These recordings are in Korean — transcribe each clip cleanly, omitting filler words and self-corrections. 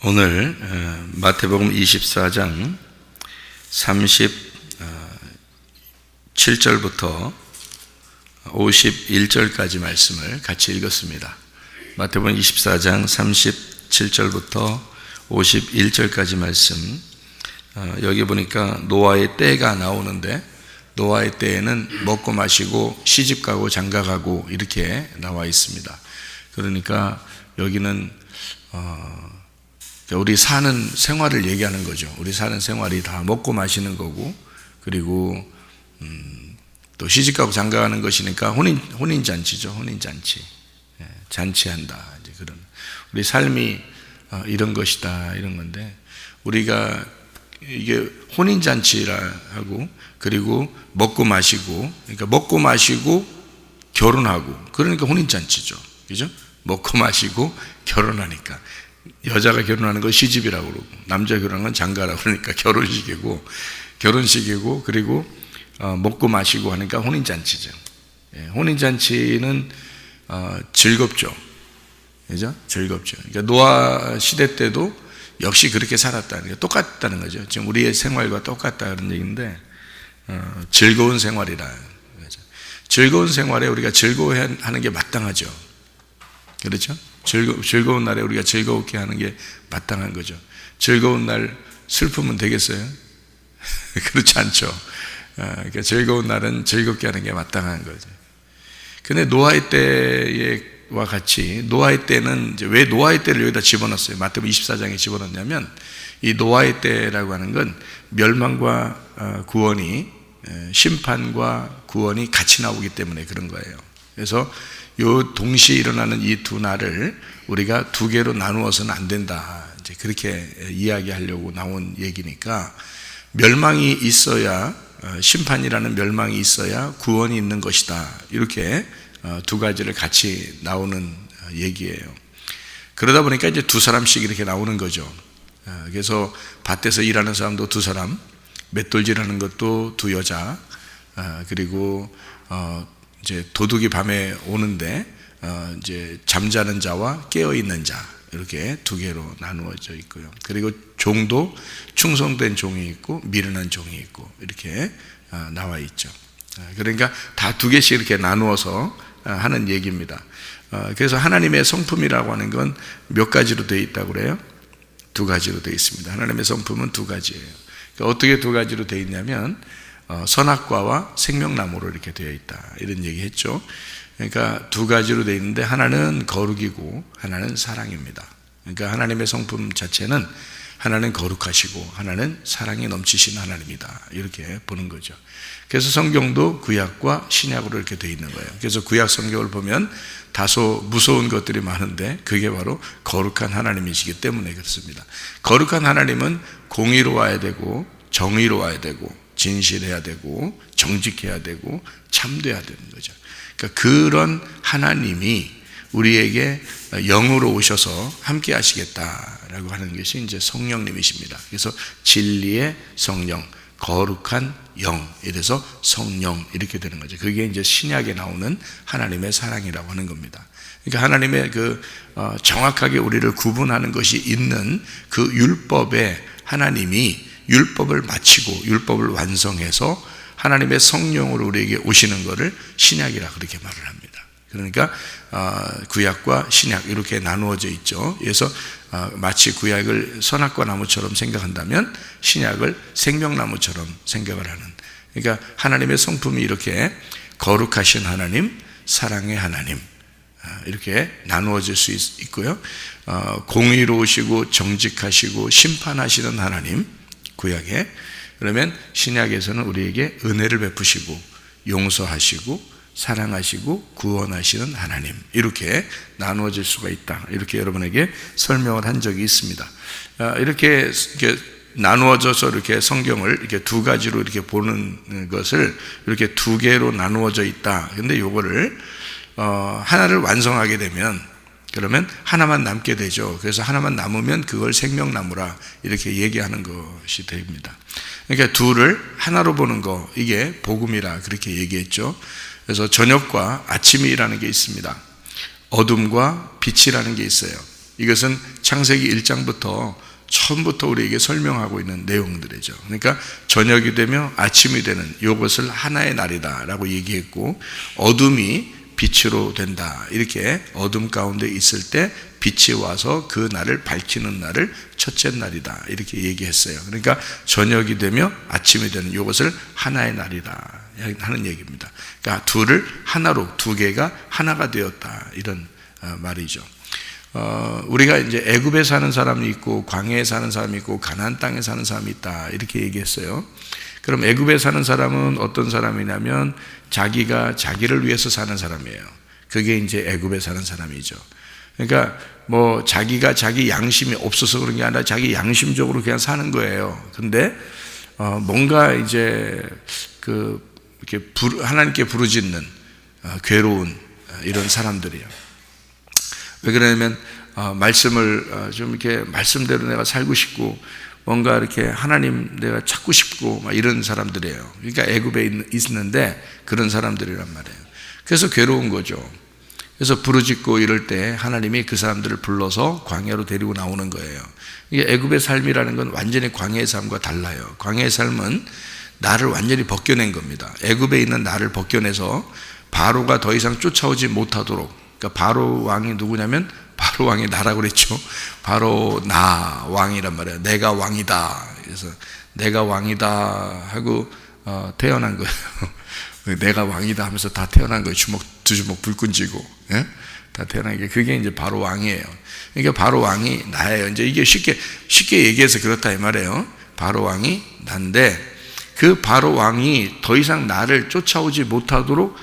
오늘 마태복음 24장 37절부터 51절까지 말씀을 같이 읽었습니다. 마태복음 24장 37절부터 51절까지 말씀, 여기 보니까 노아의 때가 나오는데, 노아의 때에는 먹고 마시고 시집가고 장가가고 이렇게 나와 있습니다. 그러니까 여기는 우리 사는 생활을 얘기하는 거죠. 우리 사는 생활이 다 먹고 마시는 거고, 그리고 또 시집가고 장가가는 것이니까 혼인잔치죠. 혼인잔치. 잔치한다. 이제 그런 우리 삶이 이런 것이다, 이런 건데, 우리가 이게 혼인잔치라 하고, 그리고 먹고 마시고, 그러니까 먹고 마시고 결혼하고, 그러니까 혼인잔치죠. 그죠? 먹고 마시고 결혼하니까. 여자가 결혼하는 건 시집이라고 그러고, 남자가 결혼하는 건 장가라고 그러니까 결혼식이고, 그리고 먹고 마시고 하니까 혼인잔치죠. 혼인잔치는 즐겁죠. 그죠? 즐겁죠. 그러니까 노아 시대 때도 역시 그렇게 살았다는 게 똑같다는 거죠. 지금 우리의 생활과 똑같다는 얘기인데, 즐거운 생활이라. 즐거운 생활에 우리가 즐거워하는 게 마땅하죠. 그렇죠? 즐거운 날에 우리가 즐거웠게 하는 게 마땅한 거죠. 즐거운 날 슬프면 되겠어요? 그렇지 않죠. 그러니까 즐거운 날은 즐겁게 하는 게 마땅한 거죠. 근데 노아의 때와 같이, 노아의 때는 이제 왜 노아의 때를 여기다 집어넣었어요? 마태복음 24장에 집어넣냐면, 이 노아의 때라고 하는 건 멸망과 구원이, 심판과 구원이 같이 나오기 때문에 그런 거예요. 그래서 요 동시에 일어나는 이 두 날을 우리가 두 개로 나누어서는 안 된다, 이제 그렇게 이야기하려고 나온 얘기니까, 멸망이 있어야, 심판이라는 멸망이 있어야 구원이 있는 것이다, 이렇게 두 가지를 같이 나오는 얘기예요. 그러다 보니까 이제 두 사람씩 이렇게 나오는 거죠. 그래서 밭에서 일하는 사람도 두 사람, 맷돌질하는 것도 두 여자, 그리고 이제 도둑이 밤에 오는데 이제 잠자는 자와 깨어 있는 자, 이렇게 두 개로 나누어져 있고요. 그리고 종도 충성된 종이 있고 미련한 종이 있고, 이렇게 나와 있죠. 그러니까 다 두 개씩 이렇게 나누어서 하는 얘기입니다. 그래서 하나님의 성품이라고 하는 건 몇 가지로 되어 있다고 그래요? 두 가지로 되어 있습니다. 하나님의 성품은 두 가지예요. 그러니까 어떻게 두 가지로 되어 있냐면, 선악과와 생명나무로 이렇게 되어 있다, 이런 얘기 했죠. 그러니까 두 가지로 되어 있는데, 하나는 거룩이고 하나는 사랑입니다. 그러니까 하나님의 성품 자체는 하나는 거룩하시고 하나는 사랑이 넘치신 하나님이다, 이렇게 보는 거죠. 그래서 성경도 구약과 신약으로 이렇게 되어 있는 거예요. 그래서 구약 성경을 보면 다소 무서운 것들이 많은데, 그게 바로 거룩한 하나님이시기 때문에 그렇습니다. 거룩한 하나님은 공의로워야 되고 정의로워야 되고 진실해야 되고 정직해야 되고 참돼야 되는 거죠. 그러니까 그런 하나님이 우리에게 영으로 오셔서 함께 하시겠다라고 하는 것이 이제 성령님이십니다. 그래서 진리의 성령, 거룩한 영, 이래서 성령, 이렇게 되는 거죠. 그게 이제 신약에 나오는 하나님의 사랑이라고 하는 겁니다. 그러니까 하나님의 정확하게 우리를 구분하는 것이 있는 그 율법에, 하나님이 율법을 마치고 율법을 완성해서 하나님의 성령으로 우리에게 오시는 것을 신약이라 그렇게 말을 합니다. 그러니까 구약과 신약 이렇게 나누어져 있죠. 그래서 마치 구약을 선악과 나무처럼 생각한다면 신약을 생명나무처럼 생각을 하는, 그러니까 하나님의 성품이 이렇게 거룩하신 하나님, 사랑의 하나님, 이렇게 나누어질 수 있고요. 공의로우시고 정직하시고 심판하시는 하나님, 구약에. 그러면 신약에서는 우리에게 은혜를 베푸시고 용서하시고 사랑하시고 구원하시는 하나님, 이렇게 나누어질 수가 있다, 이렇게 여러분에게 설명을 한 적이 있습니다. 이렇게 나누어져서 이렇게 성경을 이렇게 두 가지로 이렇게 보는 것을 이렇게 두 개로 나누어져 있다. 근데 요거를 하나를 완성하게 되면, 그러면 하나만 남게 되죠. 그래서 하나만 남으면 그걸 생명나무라 이렇게 얘기하는 것이 됩니다. 그러니까 둘을 하나로 보는 거, 이게 복음이라 그렇게 얘기했죠. 그래서 저녁과 아침이라는 게 있습니다. 어둠과 빛이라는 게 있어요. 이것은 창세기 1장부터 처음부터 우리에게 설명하고 있는 내용들이죠. 그러니까 저녁이 되며 아침이 되는 이것을 하나의 날이다 라고 얘기했고, 어둠이 빛으로 된다, 이렇게 어둠 가운데 있을 때 빛이 와서 그 날을 밝히는 날을 첫째 날이다, 이렇게 얘기했어요. 그러니까 저녁이 되며 아침이 되는 이것을 하나의 날이다 하는 얘기입니다. 그러니까 둘을 하나로, 두 개가 하나가 되었다, 이런 말이죠. 우리가 이제 애굽에 사는 사람이 있고 광야에 사는 사람이 있고 가나안 땅에 사는 사람이 있다, 이렇게 얘기했어요. 그럼 애굽에 사는 사람은 어떤 사람이냐면 자기가 자기를 위해서 사는 사람이에요. 그게 이제 애굽에 사는 사람이죠. 그러니까 뭐 자기가 자기 양심이 없어서 그런 게 아니라 자기 양심적으로 그냥 사는 거예요. 근데 뭔가 이제 이렇게 하나님께 부르짖는 괴로운 이런 사람들이에요. 왜 그러냐면 말씀을 좀 이렇게 말씀대로 내가 살고 싶고 뭔가 이렇게 하나님 내가 찾고 싶고 막 이런 사람들이에요. 그러니까 애굽에 있는데 그런 사람들이란 말이에요. 그래서 괴로운 거죠. 그래서 부르짖고 이럴 때 하나님이 그 사람들을 불러서 광야로 데리고 나오는 거예요. 이게 애굽의 삶이라는 건 완전히 광야의 삶과 달라요. 광야의 삶은 나를 완전히 벗겨낸 겁니다. 애굽에 있는 나를 벗겨내서 바로가 더 이상 쫓아오지 못하도록. 그러니까 바로 왕이 누구냐면 바로 왕이 나라고 그랬죠. 바로 나 왕이란 말이에요. 내가 왕이다. 그래서 내가 왕이다 하고 태어난 거예요. 내가 왕이다 하면서 다 태어난 거예요. 두 주먹 불끈 쥐고, 예? 다 태어난 게 그게 이제 바로 왕이에요. 그러니까 바로 왕이 나예요. 이제 이게 쉽게 얘기해서 그렇다 이 말이에요. 바로 왕이 난데 그 바로 왕이 더 이상 나를 쫓아오지 못하도록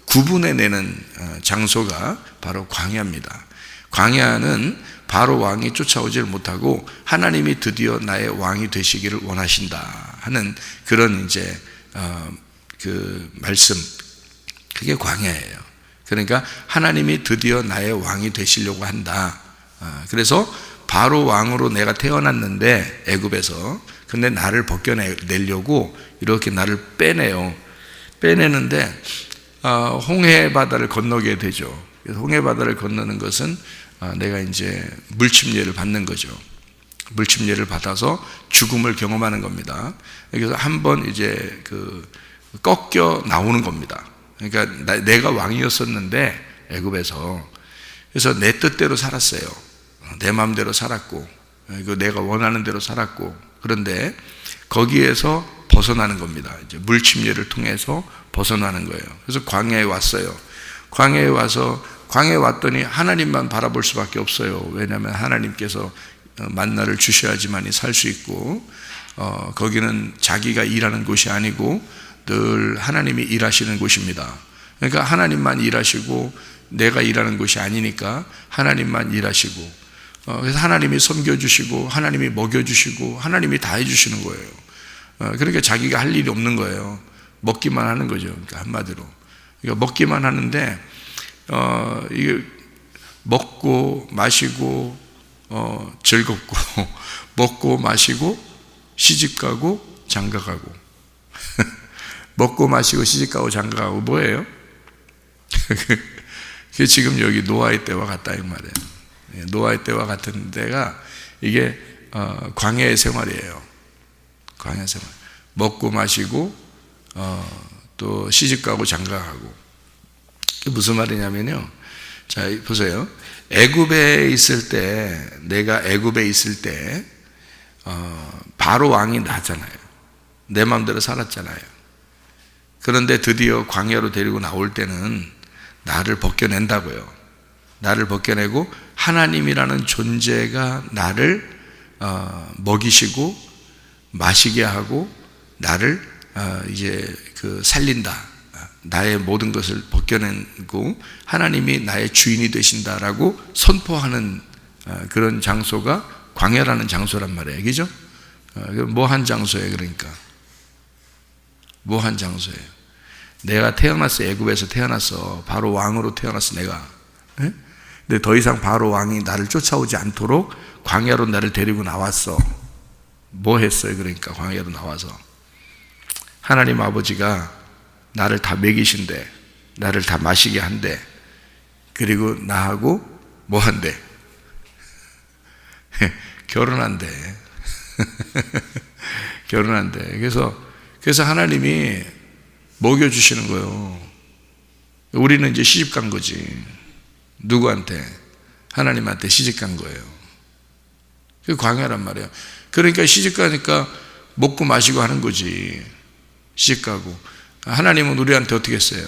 구분해내는 장소가 바로 광야입니다. 광야는 바로 왕이 쫓아오질 못하고 하나님이 드디어 나의 왕이 되시기를 원하신다 하는 그런 이제 그 말씀, 그게 광야예요. 그러니까 하나님이 드디어 나의 왕이 되시려고 한다. 그래서 바로 왕으로 내가 태어났는데 애굽에서, 근데 나를 벗겨내려고 이렇게 나를 빼내는데 홍해 바다를 건너게 되죠. 그래서 홍해 바다를 건너는 것은 내가 이제 물침례를 받는 거죠. 물침례를 받아서 죽음을 경험하는 겁니다. 그래서 한번 이제 꺾여 나오는 겁니다. 그러니까 내가 왕이었었는데 애굽에서, 그래서 내 뜻대로 살았어요. 내 마음대로 살았고 내가 원하는 대로 살았고, 그런데 거기에서 벗어나는 겁니다. 이제 물침례를 통해서 벗어나는 거예요. 그래서 광야에 왔어요. 광야에 왔더니 하나님만 바라볼 수밖에 없어요. 왜냐하면 하나님께서 만나를 주셔야지만이 살 수 있고, 거기는 자기가 일하는 곳이 아니고 늘 하나님이 일하시는 곳입니다. 그러니까 하나님만 일하시고 내가 일하는 곳이 아니니까 하나님만 일하시고, 그래서 하나님이 섬겨주시고 하나님이 먹여주시고 하나님이 다 해주시는 거예요. 그러니까 자기가 할 일이 없는 거예요. 먹기만 하는 거죠. 그러니까 한마디로. 그러니까 먹기만 하는데 이게 먹고 마시고 즐겁고 먹고 마시고 시집가고 장가가고 먹고 마시고 시집가고 장가가고 뭐예요? 그게 지금 여기 노아의 때와 같다 이 말이에요. 노아의 때와 같은 데가 이게 광야의 생활이에요. 광야 생활. 먹고 마시고 또 시집가고 장가가고. 그게 무슨 말이냐면요. 자, 보세요. 애굽에 있을 때, 내가 애굽에 있을 때 바로 왕이 나잖아요. 내 마음대로 살았잖아요. 그런데 드디어 광야로 데리고 나올 때는 나를 벗겨낸다고요. 나를 벗겨내고 하나님이라는 존재가 나를 먹이시고 마시게 하고 나를 이제 살린다. 나의 모든 것을 벗겨내고 하나님이 나의 주인이 되신다라고 선포하는 그런 장소가 광야라는 장소란 말이에요. 그죠? 뭐한 장소예요. 그러니까 뭐한 장소예요. 내가 태어났어. 애굽에서 태어났어. 바로 왕으로 태어났어. 내가. 근데 더 이상 바로 왕이 나를 쫓아오지 않도록 광야로 나를 데리고 나왔어. 뭐 했어요? 그러니까 광야로 나와서 하나님 아버지가 나를 다 먹이신대, 나를 다 마시게 한대. 그리고 나하고 뭐 한대? 결혼한대. 결혼한대. 그래서 하나님이 먹여주시는 거예요. 우리는 이제 시집 간 거지. 누구한테? 하나님한테 시집 간 거예요. 그게 광야란 말이에요. 그러니까 시집 가니까 먹고 마시고 하는 거지. 시집 가고. 하나님은 우리한테 어떻게 했어요?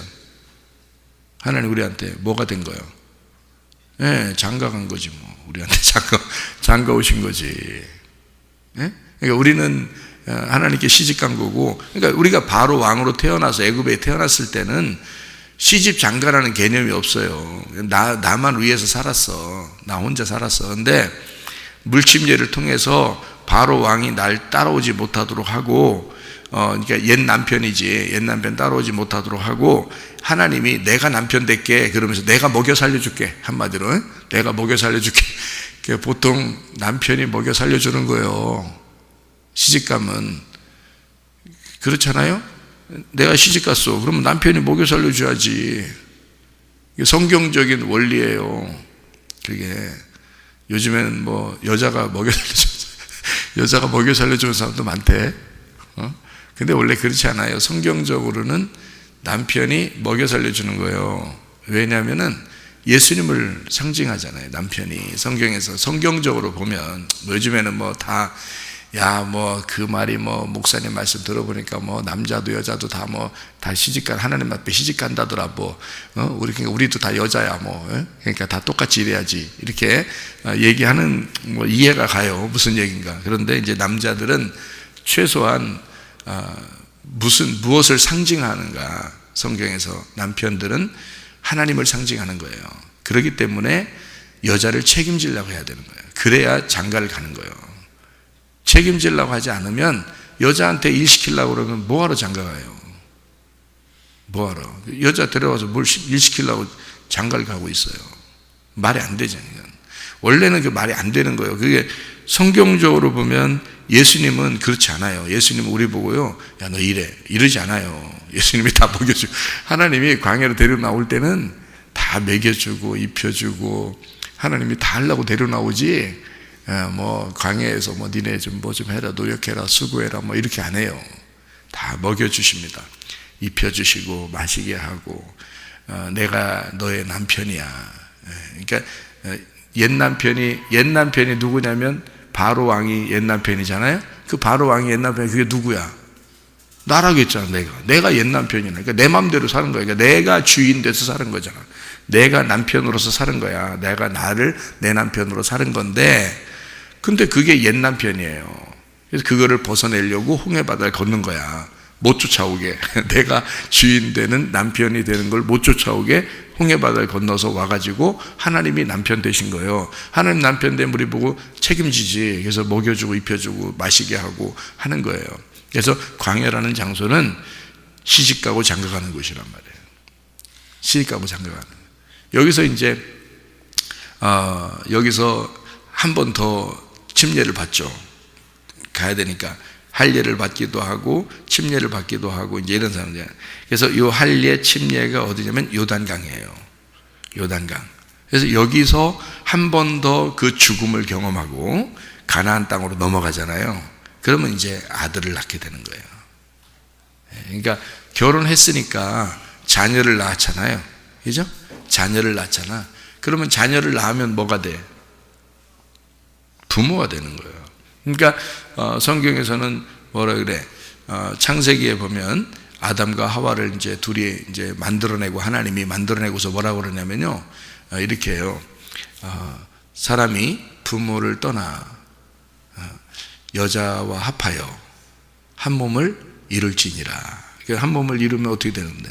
하나님 우리한테 뭐가 된 거예요? 예, 장가 간 거지 뭐. 우리한테 장가 오신 거지. 예? 그러니까 우리는 하나님께 시집 간 거고, 그러니까 우리가 바로 왕으로 태어나서 애굽에 태어났을 때는 시집 장가라는 개념이 없어요. 나만 위해서 살았어. 나 혼자 살았어. 근데 물침례를 통해서 바로 왕이 날 따라오지 못하도록 하고, 그러니까 옛 남편이지, 옛 남편 따라오지 못하도록 하고, 하나님이 내가 남편 될게, 그러면서 내가 먹여 살려줄게. 한마디로 내가 먹여 살려줄게. 보통 남편이 먹여 살려주는 거예요. 시집가면 그렇잖아요. 내가 시집갔어. 그러면 남편이 먹여 살려줘야지. 이게 성경적인 원리예요. 그게 요즘에는 뭐 여자가 먹여 살려주는 사람도 많대. 근데 원래 그렇지 않아요. 성경적으로는 남편이 먹여 살려주는 거예요. 왜냐하면은 예수님을 상징하잖아요. 남편이 성경에서 성경적으로 보면 뭐 요즘에는 뭐 다 그 말이 뭐 목사님 말씀 들어보니까 뭐 남자도 여자도 다 시집간 하나님 앞에 시집간다더라 뭐 그러니까 우리도 다 여자야 뭐 그러니까 다 똑같이 일해야지 이렇게 얘기하는 뭐 이해가 가요. 무슨 얘기인가. 그런데 이제 남자들은 최소한 무엇을 상징하는가. 성경에서 남편들은 하나님을 상징하는 거예요. 그렇기 때문에 여자를 책임지려고 해야 되는 거예요. 그래야 장가를 가는 거예요. 책임지려고 하지 않으면 여자한테 일 시키려고 그러면 뭐하러 장가 가요? 뭐하러? 여자 데려와서 뭘 일 시키려고 장가를 가고 있어요. 말이 안 되잖아요. 원래는 그 말이 안 되는 거예요. 그게 성경적으로 보면 예수님은 그렇지 않아요. 예수님은 우리 보고요, 야, 너 이래. 이러지 않아요. 예수님이 다 먹여주고, 하나님이 광야로 데려 나올 때는 다 먹여주고, 입혀주고, 하나님이 다 하려고 데려 나오지, 뭐, 광야에서 뭐, 니네 좀 뭐 좀 해라, 노력해라, 수고해라, 뭐, 이렇게 안 해요. 다 먹여주십니다. 입혀주시고, 마시게 하고, 내가 너의 남편이야. 그러니까, 옛 남편이 누구냐면, 바로 왕이 옛 남편이잖아요. 그 바로 왕이 옛 남편이 그게 누구야? 나라고 했잖아. 내가 옛 남편이야. 그러니까 내 마음대로 사는 거야. 그러니까 내가 주인 돼서 사는 거잖아. 내가 남편으로서 사는 거야. 내가 나를 내 남편으로 사는 건데, 근데 그게 옛 남편이에요. 그래서 그거를 벗어내려고 홍해바다를 걷는 거야. 못 쫓아오게. 내가 주인 되는 남편이 되는 걸 못 쫓아오게 홍해바다를 건너서 와가지고 하나님이 남편 되신 거예요. 하나님 남편 되면 우리 보고 책임지지. 그래서 먹여주고 입혀주고 마시게 하고 하는 거예요. 그래서 광야라는 장소는 시집가고 장가가는 곳이란 말이에요. 시집가고 장가가는 거예요. 여기서 이제 여기서 한 번 더 침례를 받죠. 가야 되니까 할례를 받기도 하고 침례를 받기도 하고 이제 이런 사람들. 그래서 이 할례 침례가 어디냐면 요단강이에요. 요단강. 그래서 여기서 한 번 더 그 죽음을 경험하고 가나안 땅으로 넘어가잖아요. 그러면 이제 아들을 낳게 되는 거예요. 그러니까 결혼했으니까 자녀를 낳았잖아요. 그죠? 자녀를 낳잖아. 그러면 자녀를 낳으면 뭐가 돼? 부모가 되는 거예요. 그러니까 성경에서는 뭐라 그래? 창세기에 보면 아담과 하와를 이제 둘이 이제 만들어내고 하나님이 만들어내고서 뭐라고 그러냐면요, 이렇게 해요. 사람이 부모를 떠나 여자와 합하여 한 몸을 이룰지니라. 한 몸을 이루면 어떻게 되는데?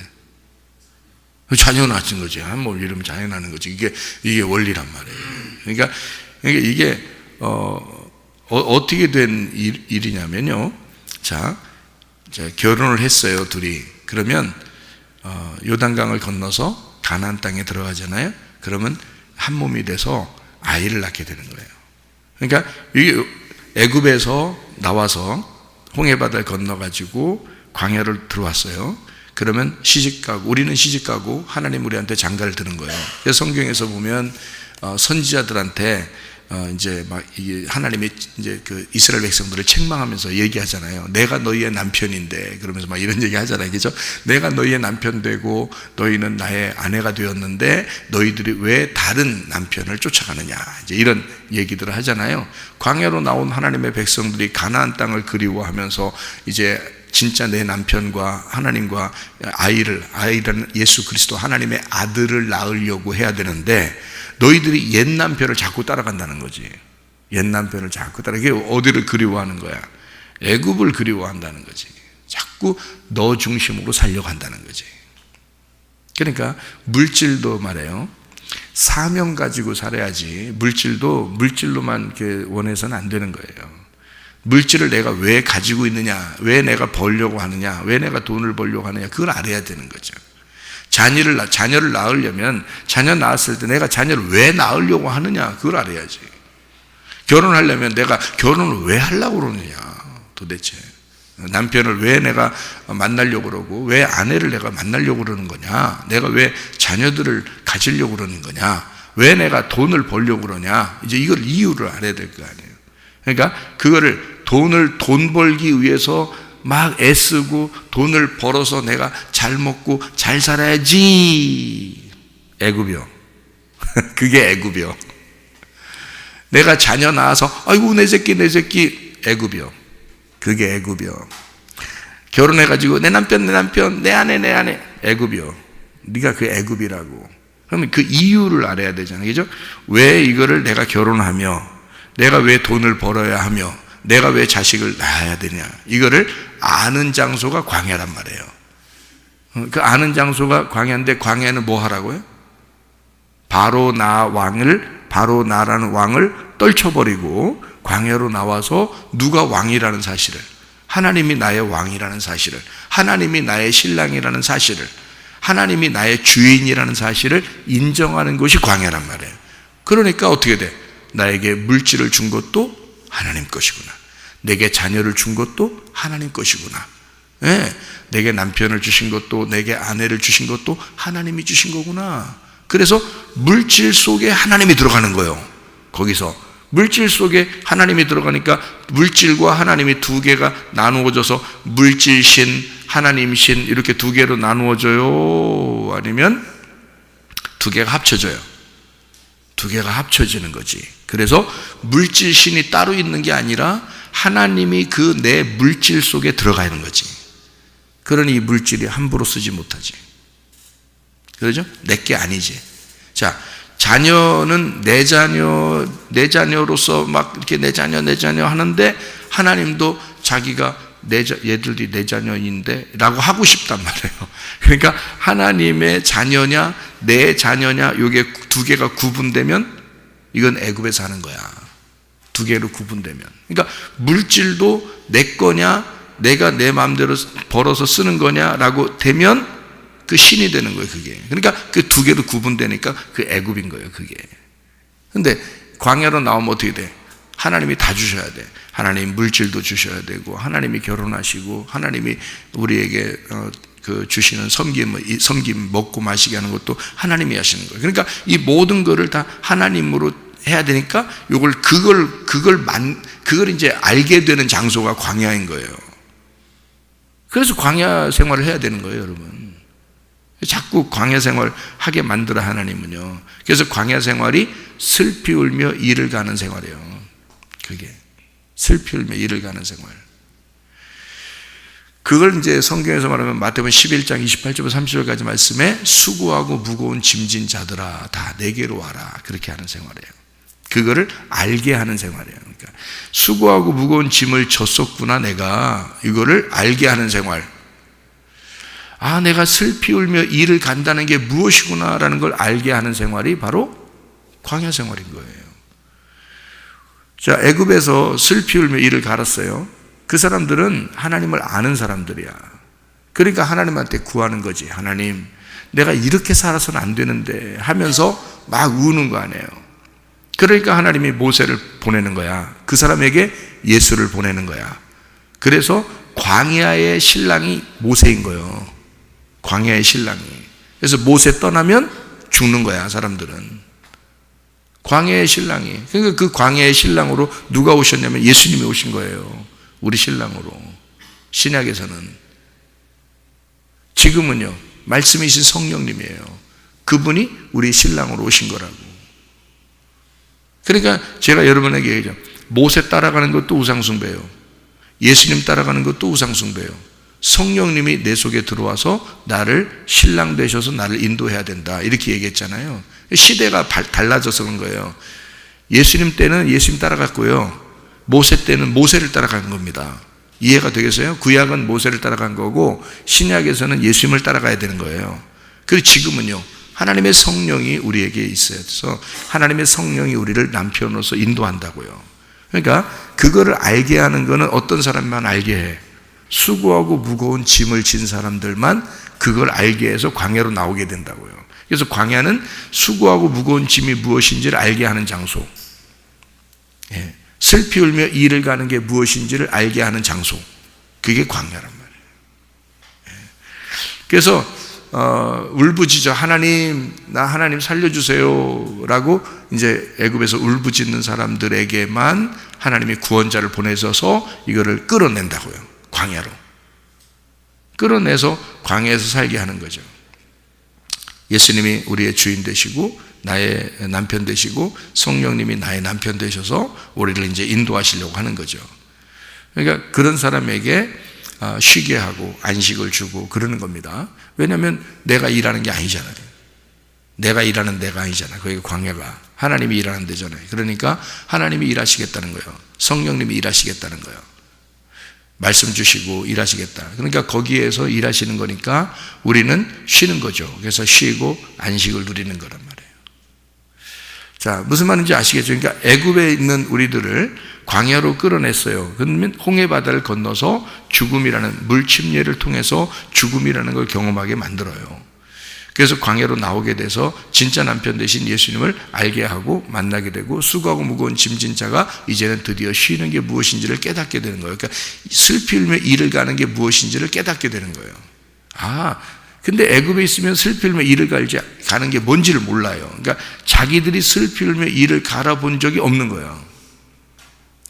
자녀 낳는 거지. 한 몸을 이루면 자녀 낳는 거지. 이게 원리란 말이에요. 그러니까 이게 어떻게 된 일이냐면요. 자, 결혼을 했어요, 둘이. 그러면 요단강을 건너서 가나안 땅에 들어가잖아요. 그러면 한 몸이 돼서 아이를 낳게 되는 거예요. 그러니까 이게 애굽에서 나와서 홍해바다를 건너가지고 광야를 들어왔어요. 그러면 시집가고, 우리는 시집가고 하나님 우리한테 장가를 드는 거예요. 그래서 성경에서 보면 선지자들한테 이제 막 이게 하나님이 이제 그 이스라엘 백성들을 책망하면서 얘기하잖아요. 내가 너희의 남편인데, 그러면서 막 이런 얘기 하잖아요. 그죠? 내가 너희의 남편 되고 너희는 나의 아내가 되었는데 너희들이 왜 다른 남편을 쫓아가느냐. 이제 이런 얘기들을 하잖아요. 광야로 나온 하나님의 백성들이 가나안 땅을 그리워하면서 이제 진짜 내 남편과 하나님과 아이라는 예수 그리스도 하나님의 아들을 낳으려고 해야 되는데 너희들이 옛 남편을 자꾸 따라간다는 거지. 옛 남편을 자꾸 따라가. 어디를 그리워하는 거야? 애굽을 그리워한다는 거지. 자꾸 너 중심으로 살려고 한다는 거지. 그러니까 물질도 말해요. 사명 가지고 살아야지. 물질로만 이렇게 원해서는 안 되는 거예요. 물질을 내가 왜 가지고 있느냐, 왜 내가 벌려고 하느냐, 왜 내가 돈을 벌려고 하느냐, 그걸 알아야 되는 거죠. 자녀를 낳으려면 자녀 낳았을 때 내가 자녀를 왜 낳으려고 하느냐, 그걸 알아야지. 결혼하려면 내가 결혼을 왜 하려고 그러느냐, 도대체. 남편을 왜 내가 만나려고 그러고 왜 아내를 내가 만나려고 그러는 거냐, 내가 왜 자녀들을 가지려고 그러는 거냐, 왜 내가 돈을 벌려고 그러냐, 이제 이걸 이유를 알아야 될 거 아니에요. 그러니까 그거를 돈 벌기 위해서 막 애쓰고 돈을 벌어서 내가 잘 먹고 잘 살아야지. 애굽이요. 그게 애굽이요. 내가 자녀 낳아서 아이고 내 새끼 애굽이요. 그게 애굽이요. 결혼해가지고 내 남편 내 아내 애굽이요. 네가 그 애굽이라고. 그러면 그 이유를 알아야 되잖아요. 그죠? 왜 이거를 내가 결혼하며 내가 왜 돈을 벌어야 하며 내가 왜 자식을 낳아야 되냐, 이거를 아는 장소가 광야란 말이에요. 그 아는 장소가 광야인데 광야는 뭐 하라고요? 바로 나라는 왕을 떨쳐버리고 광야로 나와서 누가 왕이라는 사실을, 하나님이 나의 왕이라는 사실을, 하나님이 나의 신랑이라는 사실을, 하나님이 나의 주인이라는 사실을 인정하는 것이 광야란 말이에요. 그러니까 어떻게 돼? 나에게 물질을 준 것도 하나님 것이구나. 내게 자녀를 준 것도 하나님 것이구나. 네, 내게 남편을 주신 것도 내게 아내를 주신 것도 하나님이 주신 거구나. 그래서 물질 속에 하나님이 들어가는 거예요. 거기서 물질 속에 하나님이 들어가니까 물질과 하나님이 두 개가 나누어져서 물질신, 하나님신 이렇게 두 개로 나누어져요? 아니면 두 개가 합쳐져요? 두 개가 합쳐지는 거지. 그래서 물질신이 따로 있는 게 아니라 하나님이 그 내 물질 속에 들어가 있는 거지. 그러니 이 물질이 함부로 쓰지 못하지. 그러죠? 내게 아니지. 자, 자녀는 내 자녀로서 막 이렇게 내 자녀 하는데 하나님도 자기가 얘들이 내 자녀인데 라고 하고 싶단 말이에요. 그러니까 하나님의 자녀냐 내 자녀냐 이게 두 개가 구분되면 이건 애굽에서 하는 거야. 두 개로 구분되면. 그러니까 물질도 내 거냐 내가 내 마음대로 벌어서 쓰는 거냐라고 되면 그 신이 되는 거예요. 그게. 그러니까 그 두 개로 구분되니까 그 애굽인 거예요. 그게. 근데 광야로 나오면 어떻게 돼? 하나님이 다 주셔야 돼. 하나님 물질도 주셔야 되고 하나님이 결혼하시고 하나님이 우리에게 그 주시는 섬김 먹고 마시게 하는 것도 하나님이 하시는 거예요. 그러니까 이 모든 거를 다 하나님으로 해야 되니까 그걸 이제 알게 되는 장소가 광야인 거예요. 그래서 광야 생활을 해야 되는 거예요, 여러분. 자꾸 광야 생활 하게 만들어 하나님은요. 그래서 광야 생활이 슬피 울며 이를 가는 생활이에요. 그게 슬피 울며 이를 가는 생활. 그걸 이제 성경에서 말하면 마태복음 11장 28절부터 30절까지 말씀에 수고하고 무거운 짐진 자들아 다 내게로 와라, 그렇게 하는 생활이에요. 그거를 알게 하는 생활이에요. 그러니까 수고하고 무거운 짐을 졌었구나, 내가. 이거를 알게 하는 생활. 아, 내가 슬피 울며 이를 간다는 게 무엇이구나라는 걸 알게 하는 생활이 바로 광야 생활인 거예요. 자, 애굽에서 슬피 울며 이를 갈았어요. 그 사람들은 하나님을 아는 사람들이야. 그러니까 하나님한테 구하는 거지. 하나님, 내가 이렇게 살아서는 안 되는데 하면서 막 우는 거 아니에요. 그러니까 하나님이 모세를 보내는 거야. 그 사람에게 예수를 보내는 거야. 그래서 광야의 신랑이 모세인 거예요. 광야의 신랑이. 그래서 모세 떠나면 죽는 거야, 사람들은. 광야의 신랑이. 그러니까 그 광야의 신랑으로 누가 오셨냐면 예수님이 오신 거예요. 우리 신랑으로. 신약에서는. 지금은요, 말씀이신 성령님이에요. 그분이 우리 신랑으로 오신 거라고. 그러니까 제가 여러분에게 얘기하죠. 모세 따라가는 것도 우상숭배예요. 예수님 따라가는 것도 우상숭배예요. 성령님이 내 속에 들어와서 나를 신랑 되셔서 나를 인도해야 된다. 이렇게 얘기했잖아요. 시대가 달라져서 그런 거예요. 예수님 때는 예수님 따라갔고요. 모세 때는 모세를 따라간 겁니다. 이해가 되겠어요? 구약은 모세를 따라간 거고 신약에서는 예수님을 따라가야 되는 거예요. 그리고 지금은요, 하나님의 성령이 우리에게 있어서 하나님의 성령이 우리를 남편으로서 인도한다고요. 그러니까 그거를 알게 하는 거는 어떤 사람만 알게 해. 수고하고 무거운 짐을 진 사람들만 그걸 알게 해서 광야로 나오게 된다고요. 그래서 광야는 수고하고 무거운 짐이 무엇인지를 알게 하는 장소. 예. 슬피 울며 이를 가는 게 무엇인지를 알게 하는 장소. 그게 광야란 말이에요. 예. 그래서 울부짖어 하나님, 나 하나님 살려주세요 라고 이제 애굽에서 울부짖는 사람들에게만 하나님이 구원자를 보내셔서 이거를 끌어낸다고요. 광야로 끌어내서 광야에서 살게 하는 거죠. 예수님이 우리의 주인 되시고 나의 남편 되시고 성령님이 나의 남편 되셔서 우리를 이제 인도하시려고 하는 거죠. 그러니까 그런 사람에게 쉬게 하고 안식을 주고 그러는 겁니다. 왜냐하면 내가 일하는 게 아니잖아요. 내가 일하는 데가 아니잖아요. 거기 광야가 하나님이 일하는 데잖아요. 그러니까 하나님이 일하시겠다는 거예요. 성령님이 일하시겠다는 거예요. 말씀 주시고 일하시겠다. 그러니까 거기에서 일하시는 거니까 우리는 쉬는 거죠. 그래서 쉬고 안식을 누리는 거란 말이에요. 자, 무슨 말인지 아시겠죠? 그러니까 애굽에 있는 우리들을 광야로 끌어냈어요. 그러면 홍해 바다를 건너서 죽음이라는 물침례를 통해서 죽음이라는 걸 경험하게 만들어요. 그래서 광야로 나오게 돼서 진짜 남편 되신 예수님을 알게 하고 만나게 되고 수고하고 무거운 짐진 자가 이제는 드디어 쉬는 게 무엇인지를 깨닫게 되는 거예요. 그러니까 슬피 울며 이를 가는 게 무엇인지를 깨닫게 되는 거예요. 근데 애굽에 있으면 슬피 울며 이를 가는 게 뭔지를 몰라요. 그러니까 자기들이 슬피 울며 이를 갈아본 적이 없는 거예요.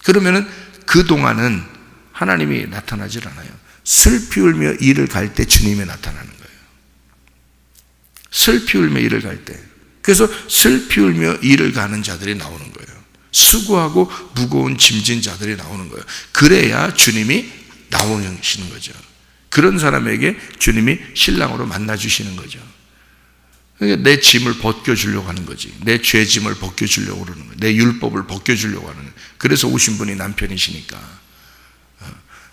그러면은 그동안은 하나님이 나타나질 않아요. 슬피 울며 이를 갈 때 주님이 나타나는 거예요. 슬피 울며 이를 갈 때. 그래서 슬피 울며 이를 가는 자들이 나오는 거예요. 수고하고 무거운 짐진 자들이 나오는 거예요. 그래야 주님이 나오시는 거죠. 그런 사람에게 주님이 신랑으로 만나주시는 거죠. 그러니까 내 짐을 벗겨주려고 하는 거지. 내 죄짐을 벗겨주려고 그러는 거예요. 내 율법을 벗겨주려고 하는 거예요. 그래서 오신 분이 남편이시니까.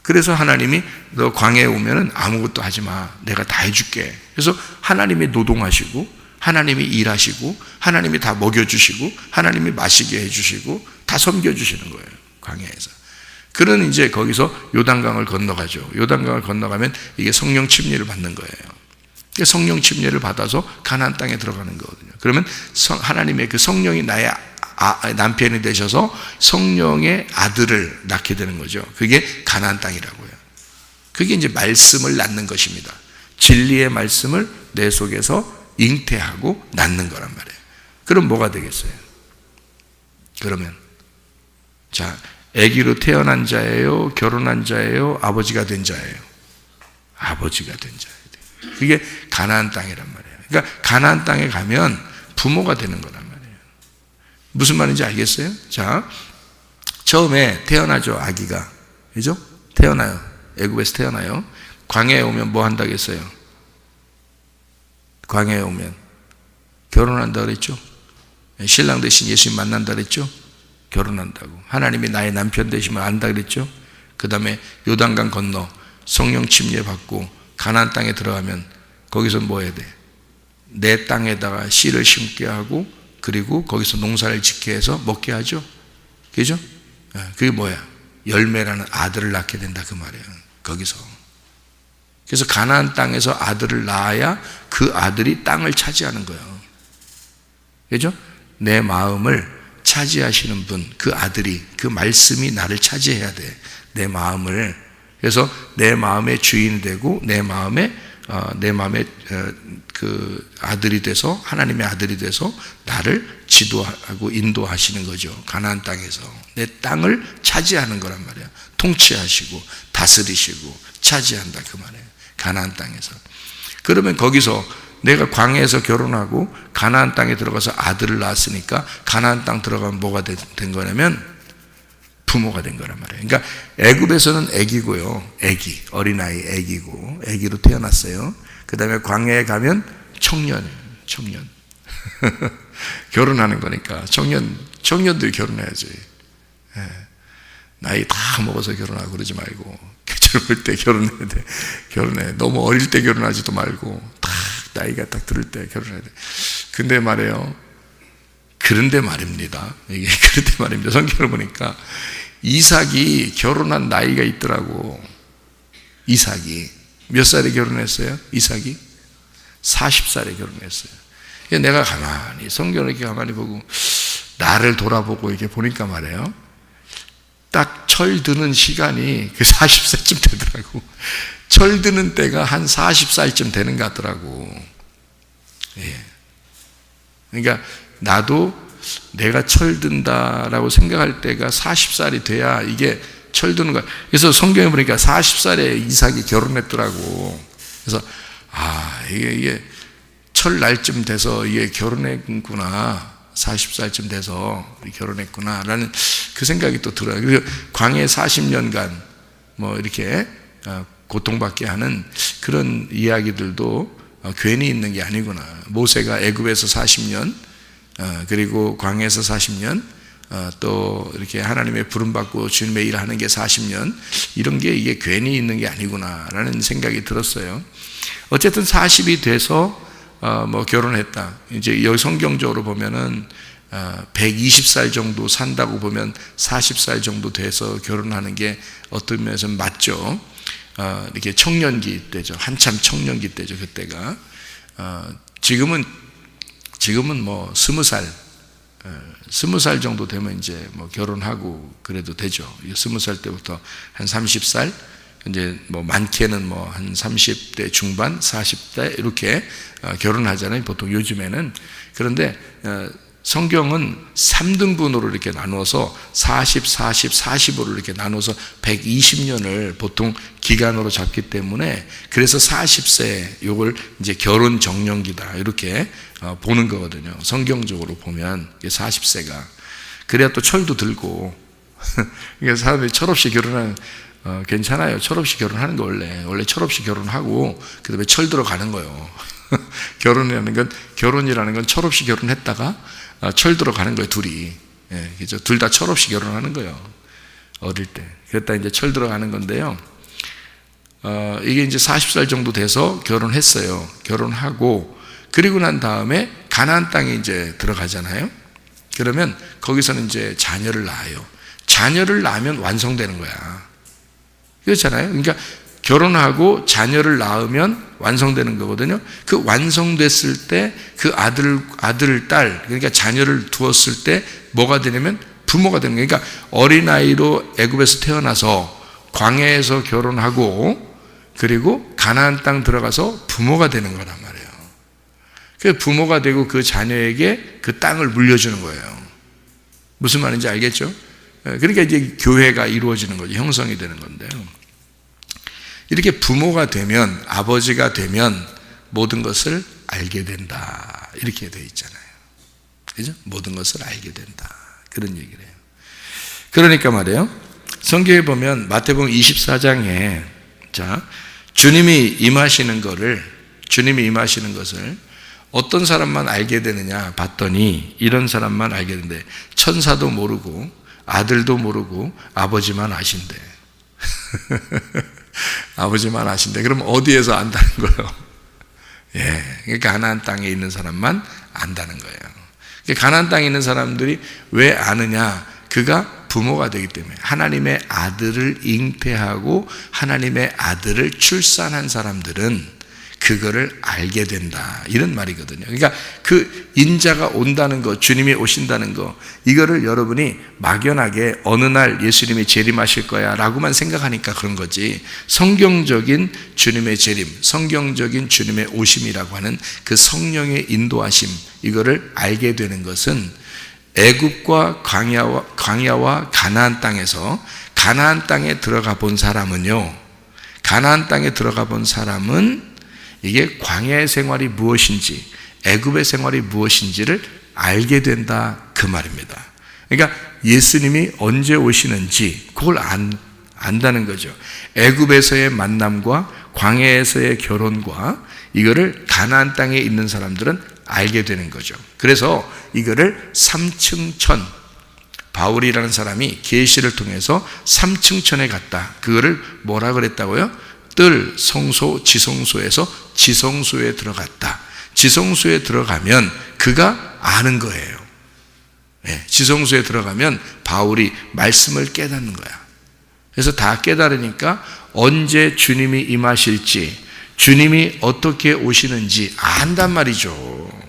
그래서 하나님이 너 광야에 오면은 아무것도 하지 마. 내가 다 해줄게. 그래서 하나님이 노동하시고 하나님이 일하시고 하나님이 다 먹여주시고 하나님이 마시게 해주시고 다 섬겨주시는 거예요. 광야에서. 그런 이제 거기서 요단강을 건너가죠. 요단강을 건너가면 이게 성령 침례를 받는 거예요. 성령 침례를 받아서 가나안 땅에 들어가는 거거든요. 그러면 하나님의 그 성령이 나의 남편이 되셔서 성령의 아들을 낳게 되는 거죠. 그게 가나안 땅이라고요. 그게 이제 말씀을 낳는 것입니다. 진리의 말씀을 내 속에서 잉태하고 낳는 거란 말이에요. 그럼 뭐가 되겠어요? 그러면 자, 아기로 태어난 자예요? 결혼한 자예요? 아버지가 된 자예요? 아버지가 된 자예요. 그게 가나안 땅이란 말이에요. 그러니까 가나안 땅에 가면 부모가 되는 거란 말이에요. 무슨 말인지 알겠어요? 자, 처음에 태어나죠, 아기가. 그죠? 태어나요. 애굽에서 태어나요. 광야에 오면 뭐 한다겠어요? 광야에 오면 결혼한다 그랬죠? 신랑 대신 예수님 만난다 그랬죠? 결혼한다고. 하나님이 나의 남편 되심을 안다 그랬죠? 그 다음에 요단강 건너 성령 침례 받고 가나안 땅에 들어가면 거기서 뭐 해야 돼? 내 땅에다가 씨를 심게 하고 그리고 거기서 농사를 짓게 해서 먹게 하죠. 그죠? 그게 뭐야? 열매라는 아들을 낳게 된다 그 말이에요. 거기서. 그래서 가나안 땅에서 아들을 낳아야 그 아들이 땅을 차지하는 거예요. 그죠? 내 마음을 차지하시는 분, 그 아들이, 그 말씀이 나를 차지해야 돼. 내 마음을. 그래서 내 마음의 주인이 되고 내 마음의 내 마음에 그 아들이 돼서, 하나님의 아들이 돼서 나를 지도하고 인도하시는 거죠. 가나안 땅에서 내 땅을 차지하는 거란 말이야. 통치하시고 다스리시고 차지한다 그 말이에요. 가나안 땅에서. 그러면 거기서 내가 광야에서 결혼하고 가나안 땅에 들어가서 아들을 낳았으니까 가나안 땅 들어가면 뭐가 된 거냐면 부모가 된 거란 말이에요. 그러니까 애굽에서는 애기고요. 애기, 어린아이 애기고 애기로 태어났어요. 그 다음에 광야에 가면 청년이에요. 청년. 결혼하는 거니까 청년들이 결혼해야지. 예. 나이 다 먹어서 결혼하고 그러지 말고 젊을 때 결혼해야 돼. 결혼해. 너무 어릴 때 결혼하지도 말고 딱 나이가 딱 들을 때 결혼해야 돼. 근데 말이에요. 그런데 말입니다. 이게 그런데 말입니다. 성경을 보니까 이삭이 결혼한 나이가 있더라고. 이삭이 몇 살에 결혼했어요? 이삭이 40살에 결혼했어요. 내가 가만히 성경을 이렇게 가만히 보고 나를 돌아보고 이렇게 보니까 말이에요. 딱 철 드는 시간이 그 40살쯤 되더라고. 철 드는 때가 한 40살쯤 되는 것 같더라고. 예. 그러니까 나도 내가 철든다라고 생각할 때가 40살이 돼야 이게 철드는 거야. 그래서 성경에 보니까 40살에 이삭이 결혼했더라고. 그래서 이게 철 날쯤 돼서 이게 결혼했구나. 40살쯤 돼서 결혼했구나 라는 그 생각이 또 들어요. 그래서 광야에 40년간 뭐 이렇게 고통받게 하는 그런 이야기들도 괜히 있는 게 아니구나. 모세가 애굽에서 40년 그리고 광야에서 40년 또 이렇게 하나님의 부름받고 주님의 일을 하는 게 40년, 이런 게 이게 괜히 있는 게 아니구나 라는 생각이 들었어요. 어쨌든 40이 돼서 뭐 결혼했다. 이제 여기 성경적으로 보면은 120살 정도 산다고 보면 40살 정도 돼서 결혼하는 게 어떤 면에서 맞죠. 이렇게 청년기 때죠. 한참 청년기 때죠. 그때가 지금은 뭐 20살 정도 되면 이제 뭐 결혼하고 그래도 되죠. 20살 때부터 한 30살, 이제 뭐 많게는 뭐 한 30대 중반, 40대 이렇게 결혼하잖아요. 보통 요즘에는. 그런데 성경은 3등분으로 이렇게 나누어서 40, 40, 40으로 이렇게 나눠서 120년을 보통 기간으로 잡기 때문에, 그래서 40세 요걸 이제 결혼 정년기다 이렇게 보는 거거든요. 성경적으로 보면 40세가 그래야 또 철도 들고. 그러니까 사람들이 철없이 결혼하는 괜찮아요. 철없이 결혼하는 거 원래 철없이 결혼하고 그 다음에 철 들어가는 거예요. 결혼이라는 건 철없이 결혼했다가 철 들어가는 거예요. 둘이. 예, 그죠? 둘 다 철없이 결혼하는 거예요. 어릴 때. 그랬다 이제 철 들어가는 건데요. 이게 이제 40살 정도 돼서 결혼했어요. 결혼하고 그리고 난 다음에 가나안 땅에 이제 들어가잖아요. 그러면 거기서는 이제 자녀를 낳아요. 자녀를 낳으면 완성되는 거야. 그렇잖아요. 그러니까 결혼하고 자녀를 낳으면 완성되는 거거든요. 그 완성됐을 때 그 아들, 딸, 그러니까 자녀를 두었을 때 뭐가 되냐면 부모가 되는 거예요. 그러니까 어린아이로 애굽에서 태어나서 광야에서 결혼하고 그리고 가나안 땅 들어가서 부모가 되는 거란 말이에요. 그 부모가 되고 그 자녀에게 그 땅을 물려주는 거예요. 무슨 말인지 알겠죠? 그러니까 이제 교회가 이루어지는 거죠. 형성이 되는 건데요. 이렇게 부모가 되면, 아버지가 되면 모든 것을 알게 된다. 이렇게 되어 있잖아요. 그죠? 모든 것을 알게 된다. 그런 얘기를 해요. 그러니까 말이에요. 성경에 보면 마태복음 24장에 주님이 임하시는 것을 어떤 사람만 알게 되느냐 봤더니 이런 사람만 알게 된대. 천사도 모르고 아들도 모르고 아버지만 아신대. 아버지만 아신대. 그럼 어디에서 안다는 거예요? 예, 그러니까 가나안 땅에 있는 사람만 안다는 거예요. 그러니까 가나안 땅에 있는 사람들이 왜 아느냐? 그가 부모가 되기 때문에. 하나님의 아들을 잉태하고 하나님의 아들을 출산한 사람들은 그거를 알게 된다, 이런 말이거든요. 그러니까 그 인자가 온다는 거, 주님이 오신다는 거, 이거를 여러분이 막연하게 어느 날 예수님이 재림하실 거야 라고만 생각하니까 그런 거지, 성경적인 주님의 재림, 성경적인 주님의 오심이라고 하는 그 성령의 인도하심, 이거를 알게 되는 것은 애굽과 광야와 가나안 땅에서, 가나안 땅에 들어가 본 사람은요, 가나안 땅에 들어가 본 사람은 이게 광야의 생활이 무엇인지, 애굽의 생활이 무엇인지를 알게 된다, 그 말입니다. 그러니까 예수님이 언제 오시는지 그걸 안다는 거죠. 애굽에서의 만남과 광야에서의 결혼과 이거를 가나안 땅에 있는 사람들은 알게 되는 거죠. 그래서 이거를 삼층천, 바울이라는 사람이 계시를 통해서 삼층천에 갔다, 그거를 뭐라 그랬다고요? 뜰, 성소, 지성소에서 지성소에 들어갔다. 지성소에 들어가면 그가 아는 거예요. 지성소에 들어가면 바울이 말씀을 깨닫는 거야. 그래서 다 깨달으니까 언제 주님이 임하실지, 주님이 어떻게 오시는지 안단 말이죠.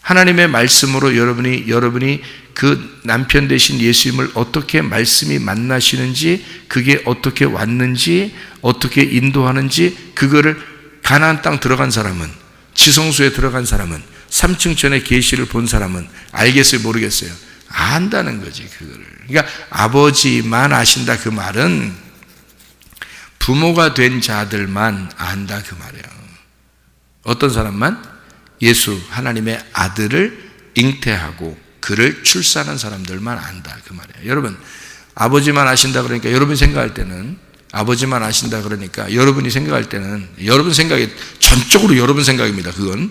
하나님의 말씀으로 여러분이 그 남편 되신 예수님을 어떻게 말씀이 만나시는지, 그게 어떻게 왔는지, 어떻게 인도하는지, 그거를 가나안 땅 들어간 사람은, 지성소에 들어간 사람은, 삼층천의 계시를 본 사람은 알겠어요, 모르겠어요? 안다는 거지, 그거를. 그러니까 아버지만 아신다, 그 말은 부모가 된 자들만 안다, 그 말이에요. 어떤 사람만? 예수, 하나님의 아들을 잉태하고 그를 출산한 사람들만 안다, 그 말이에요. 여러분, 아버지만 아신다 그러니까, 여러분이 생각할 때는, 아버지만 아신다 그러니까 여러분이 생각할 때는, 여러분 생각이 전적으로 여러분 생각입니다. 그건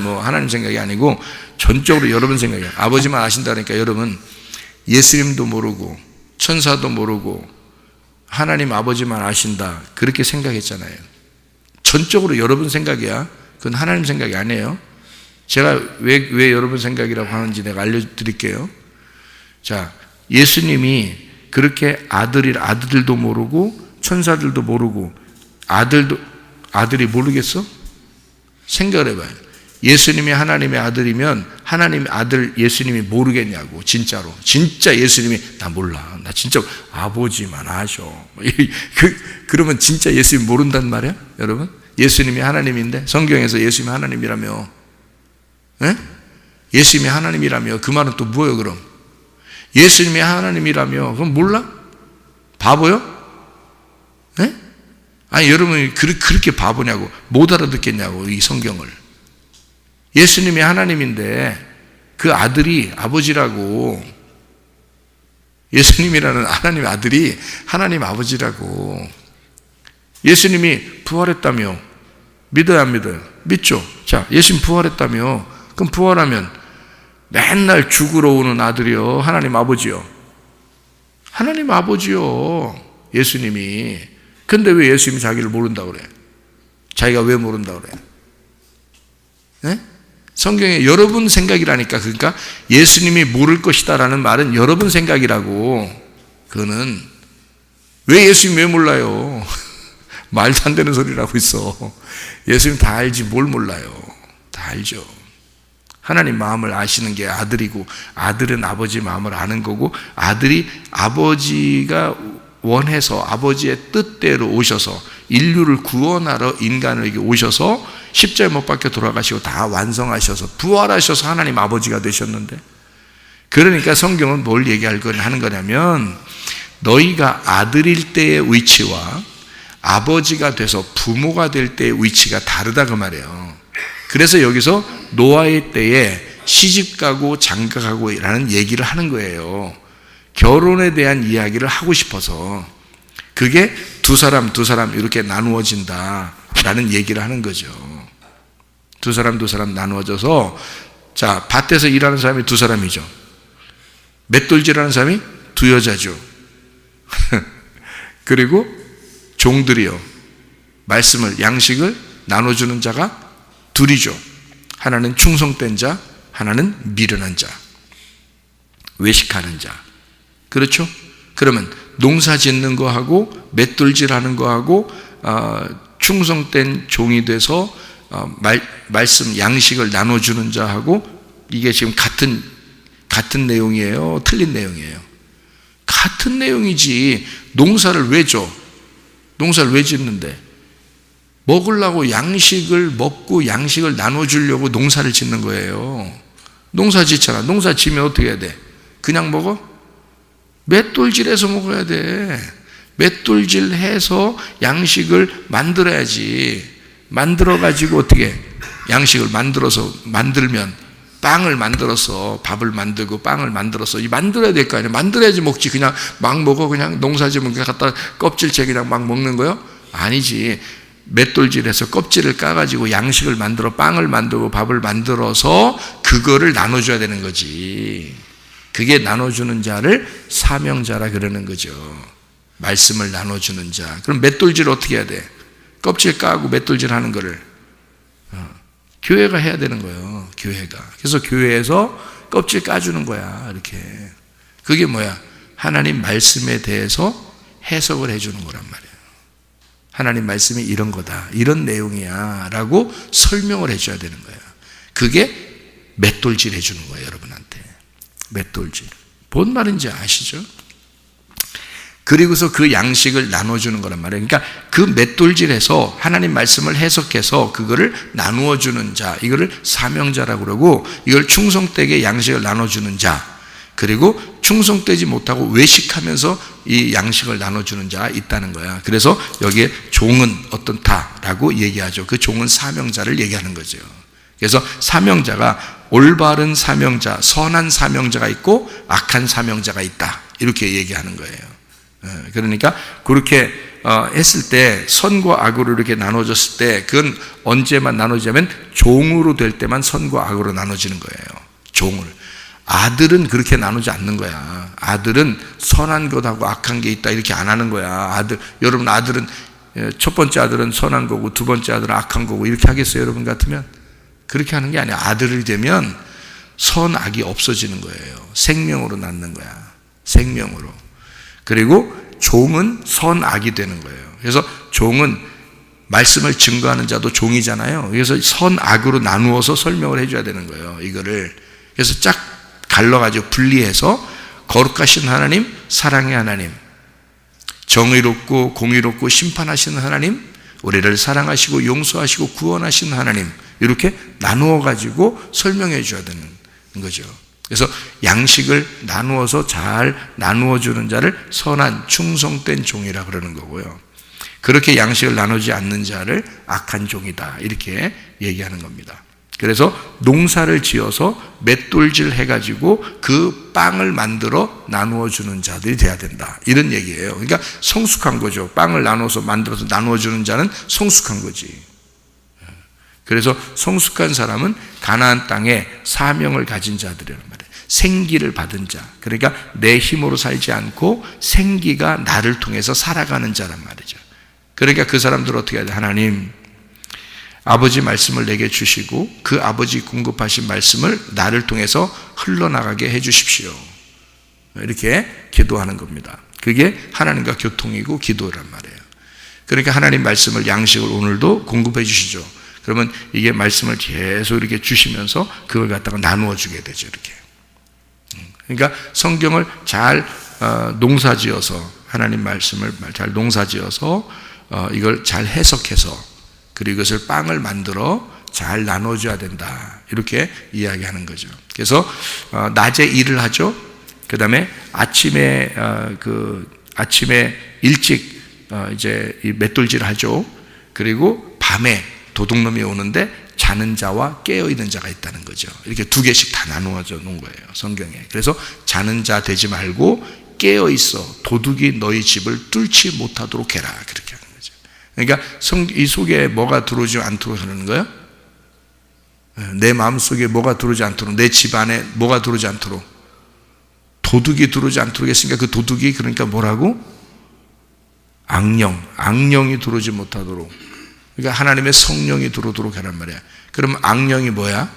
뭐 하나님 생각이 아니고 전적으로 여러분 생각이에요. 아버지만 아신다 그러니까 여러분 예수님도 모르고 천사도 모르고 하나님 아버지만 아신다, 그렇게 생각했잖아요. 전적으로 여러분 생각이야. 그건 하나님 생각이 아니에요. 제가 왜 여러분 생각이라고 하는지 내가 알려드릴게요. 자, 예수님이 그렇게 아들들도 모르고 천사들도 모르고 아들이 모르겠어? 생각을 해봐요. 예수님이 하나님의 아들이면 하나님의 아들 예수님이 모르겠냐고. 진짜로, 진짜 예수님이 나 몰라, 나 진짜 아버지만 아셔, 그러면 진짜 예수님 모른단 말이야? 여러분, 예수님이 하나님인데, 성경에서 예수님이 하나님이라며, 예수님이 하나님이라며, 그 말은 또 뭐예요? 그럼 예수님이 하나님이라며, 그럼 몰라? 바보요? 아니, 여러분이 그렇게 바보냐고, 못 알아듣겠냐고, 이 성경을. 예수님이 하나님인데 그 아들이 아버지라고, 예수님이라는 하나님의 아들이 하나님 아버지라고. 예수님이 부활했다며, 믿어요, 안 믿어요? 믿죠? 자, 예수님 부활했다며, 그럼 부활하면 맨날 죽으러 오는 아들이요, 하나님 아버지요? 하나님 아버지요, 예수님이. 근데 왜 예수님이 자기를 모른다고 그래? 자기가 왜 모른다고 그래? 성경에 여러분 생각이라니까. 그러니까 예수님이 모를 것이다 라는 말은 여러분 생각이라고. 그거는 왜 예수님 왜 몰라요? 말도 안 되는 소리를 하고 있어. 예수님 다 알지 뭘 몰라요. 다 알죠. 하나님 마음을 아시는 게 아들이고, 아들은 아버지 마음을 아는 거고, 아들이 아버지가 원해서 아버지의 뜻대로 오셔서 인류를 구원하러 인간에게 오셔서 십자가에 못 박혀 돌아가시고 다 완성하셔서 부활하셔서 하나님 아버지가 되셨는데, 그러니까 성경은 뭘 하는 거냐면, 너희가 아들일 때의 위치와 아버지가 돼서 부모가 될 때의 위치가 다르다, 그 말이에요. 그래서 여기서 노아의 때에 시집가고 장가가고 라는 얘기를 하는 거예요. 결혼에 대한 이야기를 하고 싶어서. 그게 두 사람 이렇게 나누어진다 라는 얘기를 하는 거죠. 두 사람 나누어져서, 자, 밭에서 일하는 사람이 두 사람이죠. 맷돌질하는 사람이 두 여자죠. 그리고 종들이요, 말씀을, 양식을 나눠주는 자가 둘이죠. 하나는 충성된 자, 하나는 미련한 자, 외식하는 자. 그렇죠? 그러면 농사 짓는 거하고 맷돌질하는 거하고 충성된 종이 돼서 말씀 양식을 나눠주는 자하고 이게 지금 같은 내용이에요? 틀린 내용이에요? 같은 내용이지. 농사를 왜 줘? 농사를 왜 짓는데? 먹으려고 양식을 먹고 양식을 나눠주려고 농사를 짓는 거예요. 농사 짓잖아. 농사 지면 어떻게 해야 돼? 그냥 먹어? 맷돌질해서 먹어야 돼. 맷돌질해서 양식을 만들어야지. 만들어가지고 어떻게 양식을 만들면 빵을 만들어서 밥을 만들고 빵을 만들어서 만들어야 될 거 아니야. 만들어야지 먹지. 그냥 막 먹어. 그냥 농사 지면 그냥 갖다 껍질째 그냥 막 먹는 거요? 아니지. 맷돌질해서 껍질을 까가지고 양식을 만들어 빵을 만들고 밥을 만들어서 그거를 나눠줘야 되는 거지. 그게 나눠주는 자를 사명자라 그러는 거죠. 말씀을 나눠주는 자. 그럼 맷돌질 어떻게 해야 돼? 껍질 까고 맷돌질 하는 거를 교회가 해야 되는 거예요. 교회가. 그래서 교회에서 껍질 까주는 거야. 이렇게. 그게 뭐야? 하나님 말씀에 대해서 해석을 해주는 거란 말이에요. 하나님 말씀이 이런 거다, 이런 내용이야 라고 설명을 해줘야 되는 거예요. 그게 맷돌질 해주는 거예요. 여러분한테 맷돌질. 뭔 말인지 아시죠? 그리고서 그 양식을 나눠주는 거란 말이에요. 그러니까 그 맷돌질해서 하나님 말씀을 해석해서 그거를 나누어주는 자, 이거를 사명자라고 그러고, 이걸 충성되게 양식을 나눠주는 자, 그리고 충성되지 못하고 외식하면서 이 양식을 나눠주는 자가 있다는 거야. 그래서 여기에 종은 어떻다라고 얘기하죠. 그 종은 사명자를 얘기하는 거죠. 그래서 사명자가 올바른 사명자, 선한 사명자가 있고 악한 사명자가 있다, 이렇게 얘기하는 거예요. 그러니까 그렇게 했을 때, 선과 악으로 이렇게 나눠졌을 때, 그건 언제만 나눠지냐면 종으로 될 때만 선과 악으로 나눠지는 거예요. 종을. 아들은 그렇게 나누지 않는 거야. 아들은 선한 것하고 악한 게 있다 이렇게 안 하는 거야. 여러분 아들은, 첫 번째 아들은 선한 거고 두 번째 아들은 악한 거고 이렇게 하겠어요? 여러분 같으면? 그렇게 하는 게 아니야. 아들이 되면 선악이 없어지는 거예요. 생명으로 낳는 거야. 생명으로. 그리고 종은 선악이 되는 거예요. 그래서 종은 말씀을 증거하는 자도 종이잖아요. 그래서 선악으로 나누어서 설명을 해줘야 되는 거예요. 이거를. 그래서 쫙 갈라가지고 분리해서 거룩하신 하나님, 사랑의 하나님, 정의롭고 공의롭고 심판하시는 하나님, 우리를 사랑하시고 용서하시고 구원하시는 하나님, 이렇게 나누어가지고 설명해 줘야 되는 거죠. 그래서 양식을 나누어서 잘 나누어주는 자를 선한 충성된 종이라 그러는 거고요. 그렇게 양식을 나누지 않는 자를 악한 종이다, 이렇게 얘기하는 겁니다. 그래서 농사를 지어서 맷돌질 해가지고 그 빵을 만들어 나누어 주는 자들이 돼야 된다, 이런 얘기예요. 그러니까 성숙한 거죠. 빵을 나눠서 만들어서 나누어 주는 자는 성숙한 거지. 그래서 성숙한 사람은 가나안 땅에 사명을 가진 자들이란 말이에요. 생기를 받은 자. 그러니까 내 힘으로 살지 않고 생기가 나를 통해서 살아가는 자란 말이죠. 그러니까 그 사람들은 어떻게 해야 돼? 하나님, 아버지 말씀을 내게 주시고 그 아버지 공급하신 말씀을 나를 통해서 흘러나가게 해 주십시오, 이렇게 기도하는 겁니다. 그게 하나님과 교통이고 기도란 말이에요. 그러니까 하나님 말씀을, 양식을 오늘도 공급해 주시죠. 그러면 이게 말씀을 계속 이렇게 주시면서 그걸 갖다가 나누어 주게 되죠. 이렇게. 그러니까 성경을 잘 농사지어서, 하나님 말씀을 잘 농사지어서 이걸 잘 해석해서, 그리고 이것을 빵을 만들어 잘 나눠줘야 된다, 이렇게 이야기하는 거죠. 그래서 낮에 일을 하죠. 그 다음에 아침에 일찍 이제 이 맷돌질을 하죠. 그리고 밤에 도둑놈이 오는데 자는 자와 깨어 있는 자가 있다는 거죠. 이렇게 두 개씩 다 나누어져 놓은 거예요, 성경에. 그래서 자는 자 되지 말고 깨어 있어 도둑이 너희 집을 뚫지 못하도록 해라, 그렇게 하는 거죠. 그러니까 이 속에 뭐가 들어오지 않도록 하는 거예요? 내 마음속에 뭐가 들어오지 않도록, 내 집 안에 뭐가 들어오지 않도록, 도둑이 들어오지 않도록 했으니까 그 도둑이, 그러니까 뭐라고? 악령이 들어오지 못하도록. 그러니까 하나님의 성령이 들어오도록 하란 말이야. 그럼 악령이 뭐야?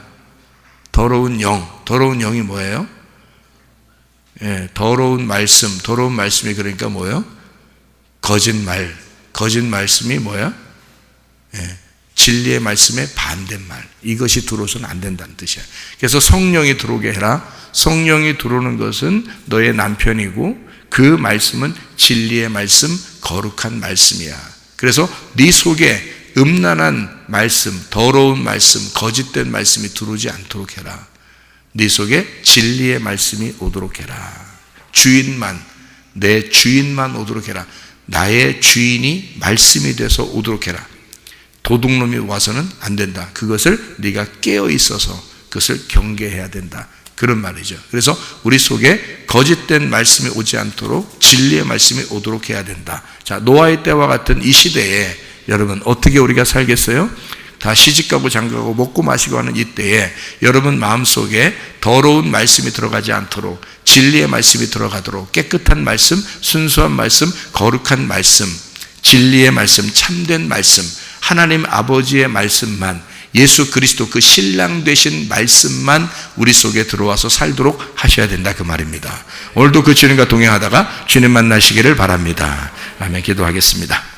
더러운 영이 뭐예요? 더러운 말씀이 그러니까 뭐예요? 거짓 말씀이 뭐야? 진리의 말씀의 반대말, 이것이 들어오서는 안 된다는 뜻이야. 그래서 성령이 들어오게 해라. 성령이 들어오는 것은 너의 남편이고 그 말씀은 진리의 말씀, 거룩한 말씀이야. 그래서 네 속에 음란한 말씀, 더러운 말씀, 거짓된 말씀이 들어오지 않도록 해라. 네 속에 진리의 말씀이 오도록 해라. 주인만, 내 주인만 오도록 해라. 나의 주인이 말씀이 돼서 오도록 해라. 도둑놈이 와서는 안 된다. 그것을 네가 깨어 있어서 그것을 경계해야 된다. 그런 말이죠. 그래서 우리 속에 거짓된 말씀이 오지 않도록 진리의 말씀이 오도록 해야 된다. 자, 노아의 때와 같은 이 시대에 여러분 어떻게 우리가 살겠어요? 다 시집가고 장가가고 먹고 마시고 하는 이때에 여러분 마음속에 더러운 말씀이 들어가지 않도록 진리의 말씀이 들어가도록 깨끗한 말씀, 순수한 말씀, 거룩한 말씀, 진리의 말씀, 참된 말씀, 하나님 아버지의 말씀만, 예수 그리스도 그 신랑 되신 말씀만 우리 속에 들어와서 살도록 하셔야 된다 그 말입니다. 오늘도 그 주님과 동행하다가 주님 만나시기를 바랍니다. 아멘. 기도하겠습니다.